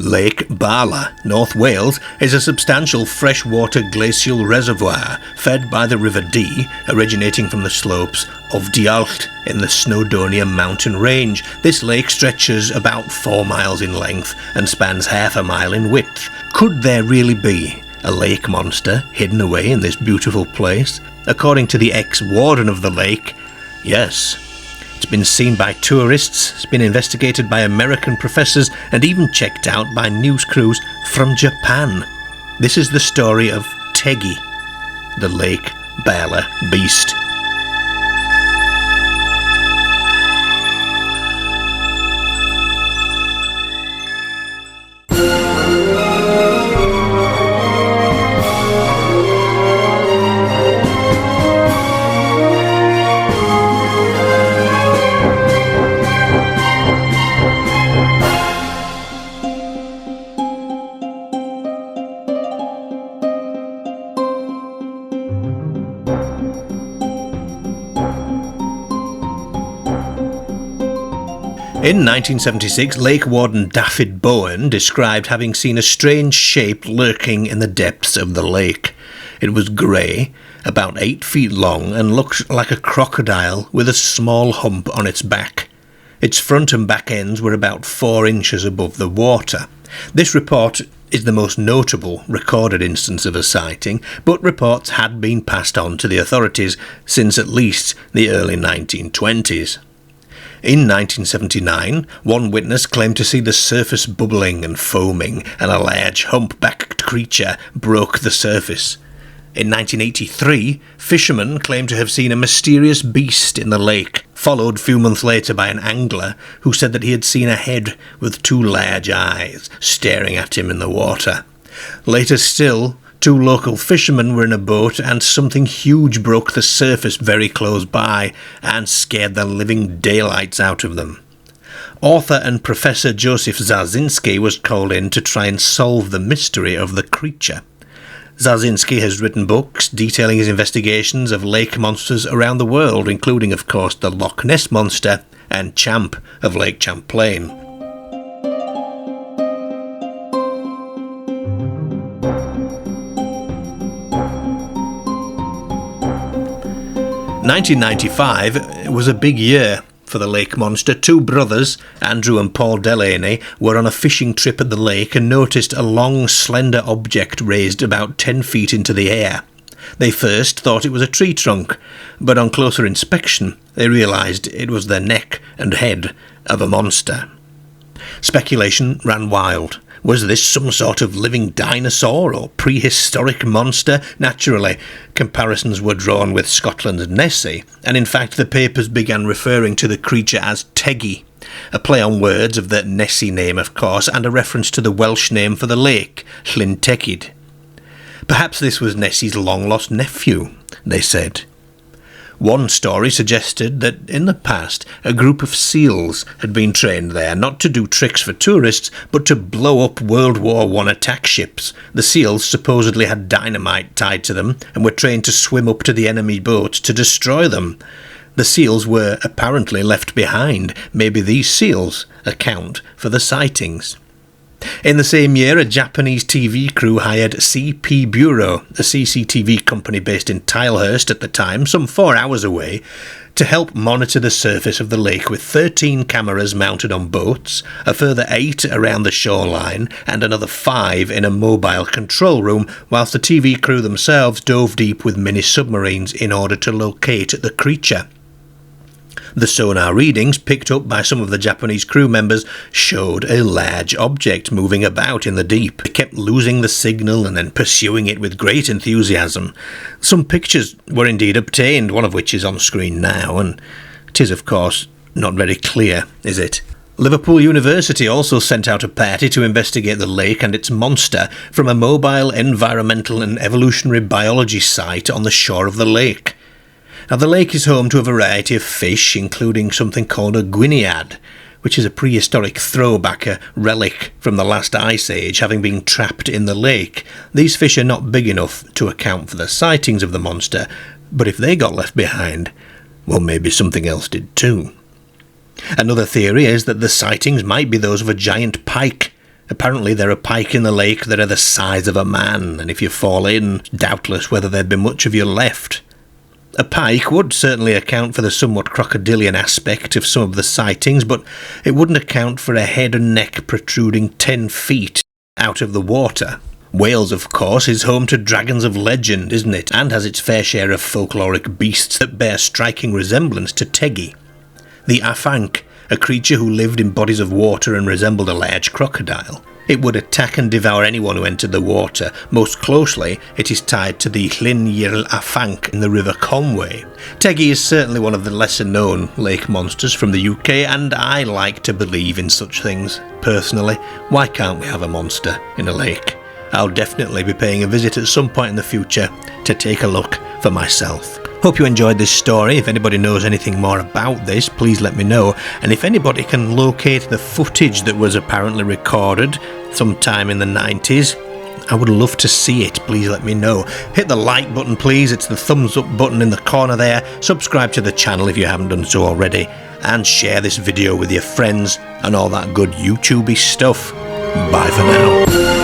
Lake Bala, North Wales, is a substantial freshwater glacial reservoir fed by the River Dee, originating from the slopes of Diolch in the Snowdonia mountain range. This lake stretches about 4 miles in length and spans half a mile in width. Could there really be a lake monster hidden away in this beautiful place? According to the ex-warden of the lake, yes. It's been seen by tourists, it's been investigated by American professors, and even checked out by news crews from Japan. This is the story of Teggie, the Lake Bala Beast. In 1976, Lake Warden Daffyd Bowen described having seen a strange shape lurking in the depths of the lake. It was grey, about 8 feet long, and looked like a crocodile with a small hump on its back. Its front and back ends were about 4 inches above the water. This report is the most notable recorded instance of a sighting, but reports had been passed on to the authorities since at least the early 1920s. In 1979, one witness claimed to see the surface bubbling and foaming, and a large hump-backed creature broke the surface. In 1983, fishermen claimed to have seen a mysterious beast in the lake, followed a few months later by an angler who said that he had seen a head with 2 large eyes staring at him in the water. Later still, 2 local fishermen were in a boat and something huge broke the surface very close by and scared the living daylights out of them. Author and Professor Joseph Zarzynski was called in to try and solve the mystery of the creature. Zarzynski has written books detailing his investigations of lake monsters around the world, including, of course, the Loch Ness Monster and Champ of Lake Champlain. 1995 was a big year for the lake monster. 2 brothers, Andrew and Paul Delaney, were on a fishing trip at the lake and noticed a long, slender object raised about 10 feet into the air. They first thought it was a tree trunk, but on closer inspection they realised it was the neck and head of a monster. Speculation ran wild. Was this some sort of living dinosaur or prehistoric monster? Naturally, comparisons were drawn with Scotland's Nessie, and in fact the papers began referring to the creature as Teggie, a play on words of the Nessie name, of course, and a reference to the Welsh name for the lake, Llyn Tegid. Perhaps this was Nessie's long-lost nephew, they said. One story suggested that in the past a group of SEALs had been trained there not to do tricks for tourists but to blow up World War I attack ships. The SEALs supposedly had dynamite tied to them and were trained to swim up to the enemy boats to destroy them. The SEALs were apparently left behind. Maybe these SEALs account for the sightings. In the same year, a Japanese TV crew hired CP Bureau, a CCTV company based in Tilehurst at the time, some 4 hours away, to help monitor the surface of the lake with 13 cameras mounted on boats, a further 8 around the shoreline, and another 5 in a mobile control room, whilst the TV crew themselves dove deep with mini-submarines in order to locate the creature. The sonar readings picked up by some of the Japanese crew members showed a large object moving about in the deep. They kept losing the signal and then pursuing it with great enthusiasm. Some pictures were indeed obtained, one of which is on screen now, and it is, of course, not very clear, is it? Liverpool University also sent out a party to investigate the lake and its monster from a mobile environmental and evolutionary biology site on the shore of the lake. Now, the lake is home to a variety of fish, including something called a guinead, which is a prehistoric throwback, a relic from the last ice age, having been trapped in the lake. These fish are not big enough to account for the sightings of the monster, but if they got left behind, well, maybe something else did too. Another theory is that the sightings might be those of a giant pike, Apparently there are pike in the lake that are the size of a man, and if you fall in, doubtless whether there'd be much of you left. A pike would certainly account for the somewhat crocodilian aspect of some of the sightings, but it wouldn't account for a head and neck protruding 10 feet out of the water. Wales, of course, is home to dragons of legend, isn't it, and has its fair share of folkloric beasts that bear striking resemblance to Teggie. The Afanc, a creature who lived in bodies of water and resembled a large crocodile. It would attack and devour anyone who entered the water. Most closely, it is tied to the Llyn Tegid in the River Conway. Teggie is certainly one of the lesser-known lake monsters from the UK, and I like to believe in such things. Personally, why can't we have a monster in a lake? I'll definitely be paying a visit at some point in the future to take a look for myself. Hope you enjoyed this story. If anybody knows anything more about this, please let me know. And if anybody can locate the footage that was apparently recorded sometime in the 90s, I would love to see it. Please let me know. Hit the like button, please. It's the thumbs up button in the corner there. Subscribe to the channel if you haven't done so already. And share this video with your friends and all that good YouTubey stuff. Bye for now.